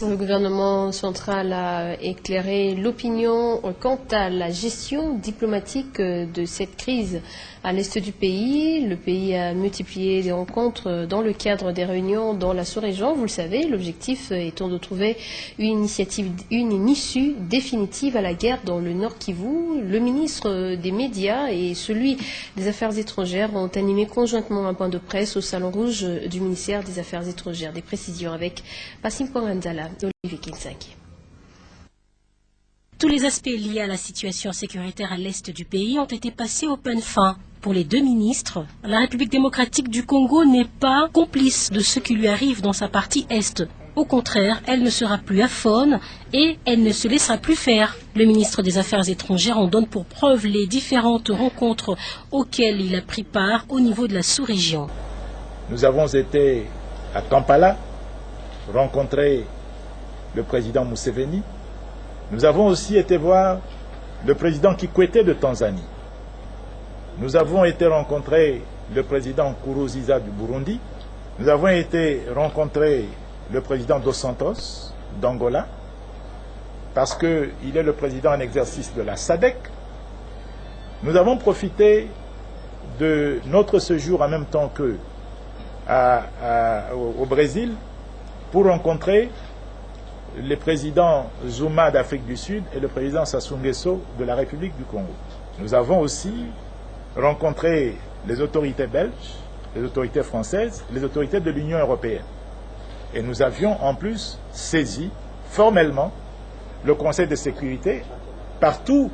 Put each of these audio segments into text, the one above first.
Le gouvernement central a éclairé l'opinion quant à la gestion diplomatique de cette crise à l'est du pays. Le pays a multiplié des rencontres dans le cadre des réunions dans la sous-région. Vous le savez, l'objectif étant de trouver une issue définitive à la guerre dans le Nord Kivu. Le ministre des Médias et celui des Affaires étrangères ont animé conjointement un point de presse au Salon Rouge du ministère des Affaires étrangères. Des précisions avec Passim Pangandala. Tous les aspects liés à la situation sécuritaire à l'est du pays ont été passés au peigne fin. Pour les deux ministres, la République démocratique du Congo n'est pas complice de ce qui lui arrive dans sa partie est. Au contraire, elle ne sera plus aphone et elle ne se laissera plus faire. Le ministre des Affaires étrangères en donne pour preuve les différentes rencontres auxquelles il a pris part au niveau de la sous-région. Nous avons été à Kampala, rencontrer le président Museveni. Nous avons aussi été voir le président Kikwete de Tanzanie. Nous avons été rencontrer le président Nkurunziza du Burundi. Nous avons été rencontrer le président Dos Santos d'Angola, parce qu'il est le président en exercice de la SADC. Nous avons profité de notre séjour en même temps qu'eux au Brésil pour rencontrer le président Zuma d'Afrique du Sud et le président Sassou Nguesso de la République du Congo. Nous avons aussi rencontré les autorités belges, les autorités françaises, les autorités de l'Union européenne. Et nous avions en plus saisi formellement le Conseil de sécurité. Partout,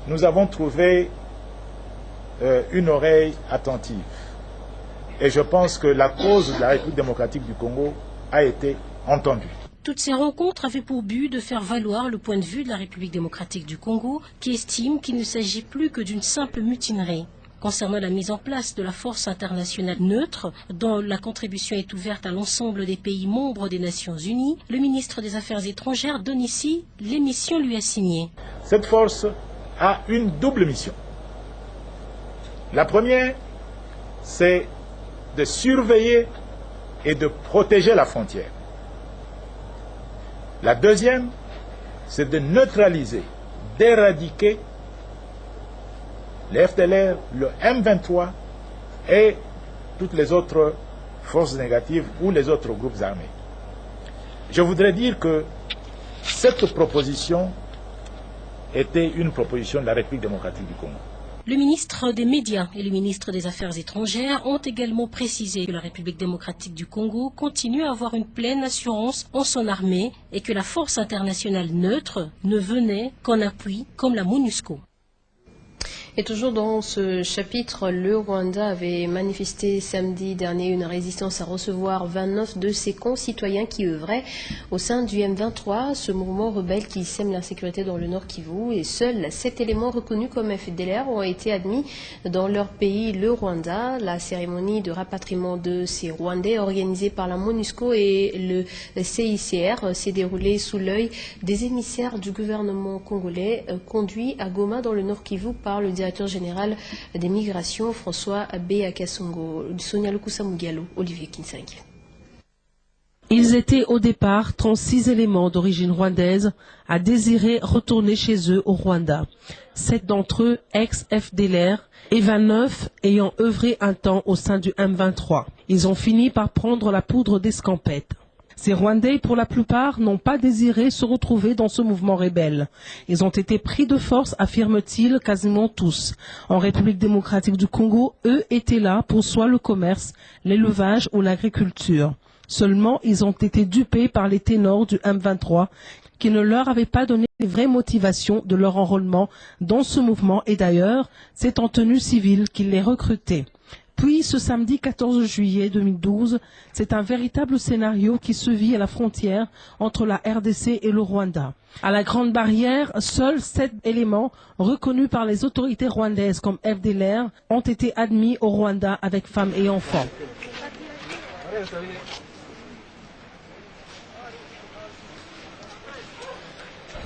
nous avons trouvé une oreille attentive. Et je pense que la cause de la République démocratique du Congo a été entendue. Toutes ces rencontres avaient pour but de faire valoir le point de vue de la République démocratique du Congo, qui estime qu'il ne s'agit plus que d'une simple mutinerie. Concernant la mise en place de la force internationale neutre, dont la contribution est ouverte à l'ensemble des pays membres des Nations Unies, le ministre des Affaires étrangères donne ici les missions lui assignées. Cette force a une double mission. La première, c'est de surveiller et de protéger la frontière. La deuxième, c'est de neutraliser, d'éradiquer les FDLR, le M23 et toutes les autres forces négatives ou les autres groupes armés. Je voudrais dire que cette proposition était une proposition de la République démocratique du Congo. Le ministre des Médias et le ministre des Affaires étrangères ont également précisé que la République démocratique du Congo continue à avoir une pleine assurance en son armée et que la force internationale neutre ne venait qu'en appui comme la MONUSCO. Et toujours dans ce chapitre, le Rwanda avait manifesté samedi dernier une résistance à recevoir 29 de ses concitoyens qui œuvraient au sein du M23, ce mouvement rebelle qui sème l'insécurité dans le Nord Kivu. Et seuls 7 éléments reconnus comme FDLR ont été admis dans leur pays, le Rwanda. La cérémonie de rapatriement de ces Rwandais organisée par la MONUSCO et le CICR s'est déroulée sous l'œil des émissaires du gouvernement congolais, conduit à Goma dans le Nord Kivu par le directeur général des migrations, François Béakasongo. Sonia Lukusa Mugialo, Olivier Kinsangi. Ils étaient au départ 36 éléments d'origine rwandaise à désirer retourner chez eux au Rwanda. 7 d'entre eux ex-FDLR et 29 ayant œuvré un temps au sein du M23. Ils ont fini par prendre la poudre d'escampette. Ces Rwandais, pour la plupart, n'ont pas désiré se retrouver dans ce mouvement rebelle. Ils ont été pris de force, affirment-ils, quasiment tous. En République démocratique du Congo, eux étaient là pour soit le commerce, l'élevage ou l'agriculture. Seulement, ils ont été dupés par les ténors du M23 qui ne leur avaient pas donné les vraies motivations de leur enrôlement dans ce mouvement et d'ailleurs, c'est en tenue civile qu'ils les recrutaient. Puis, ce samedi 14 juillet 2012, c'est un véritable scénario qui se vit à la frontière entre la RDC et le Rwanda. À la Grande Barrière, seuls 7 éléments reconnus par les autorités rwandaises comme FDLR ont été admis au Rwanda avec femmes et enfants.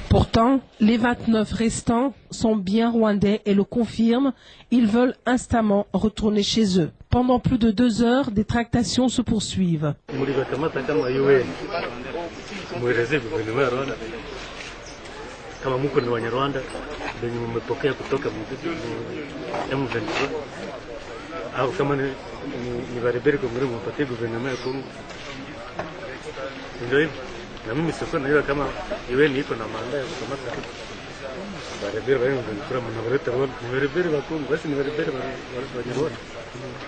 Pourtant, les 29 restants sont bien rwandais et le confirment, ils veulent instamment retourner chez eux. Pendant plus de 2 heures, des tractations se poursuivent. Kama muko ni Wanyarwanda wenye mmepokea kutoka M23 au kama ni barabara kwa mremo mpatie gouvernement ya Kongo, ndio hivyo. Na mimi sasa najua kama iwe ni iko na manda ya kukamata barabara wao ndio kama mnavoleta wao ni barabara wa Kongo, basi ni barabara wa Wanyarwanda.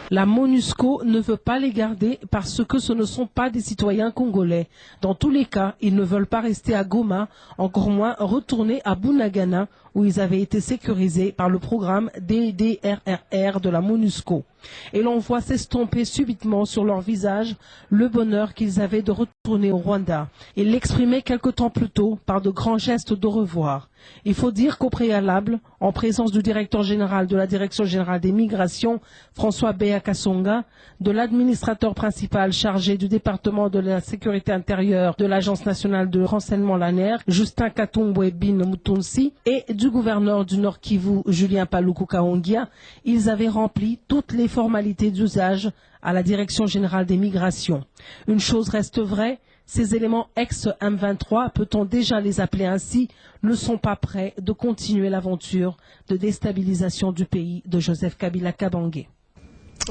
La MONUSCO ne veut pas les garder parce que ce ne sont pas des citoyens congolais. Dans tous les cas, ils ne veulent pas rester à Goma, encore moins retourner à Bunagana, où ils avaient été sécurisés par le programme DDRRR de la MONUSCO. Et l'on voit s'estomper subitement sur leur visage le bonheur qu'ils avaient de retourner au Rwanda. Ils l'exprimaient quelque temps plus tôt par de grands gestes d'au revoir. Il faut dire qu'au préalable, en présence du directeur général de la Direction générale des migrations, François Béa Kassonga, de l'administrateur principal chargé du département de la sécurité intérieure de l'Agence nationale de renseignement l'ANR, Justin Katumbwe Bin Mutunsi, et du gouverneur du Nord Kivu, Julien Paluku Kaongia, ils avaient rempli toutes les formalités d'usage à la Direction générale des migrations. Une chose reste vraie, ces éléments ex-M23, peut-on déjà les appeler ainsi, ne sont pas prêts de continuer l'aventure de déstabilisation du pays de Joseph Kabila Kabange.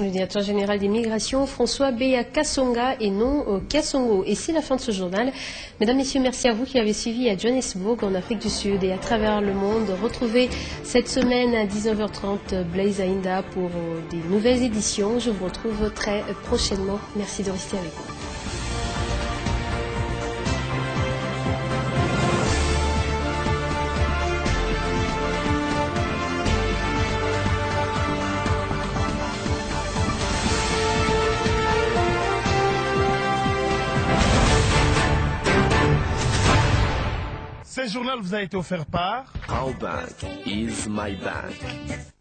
Le directeur général des migrations, François Béa Kassonga et non Kassongo. Et c'est la fin de ce journal. Mesdames, Messieurs, merci à vous qui l'avez suivi à Johannesburg, en Afrique du Sud et à travers le monde. Retrouvez cette semaine à 19h30 Blaise Ainda pour des nouvelles éditions. Je vous retrouve très prochainement. Merci de rester avec nous. Ce journal vous a été offert par Our bank is my bank.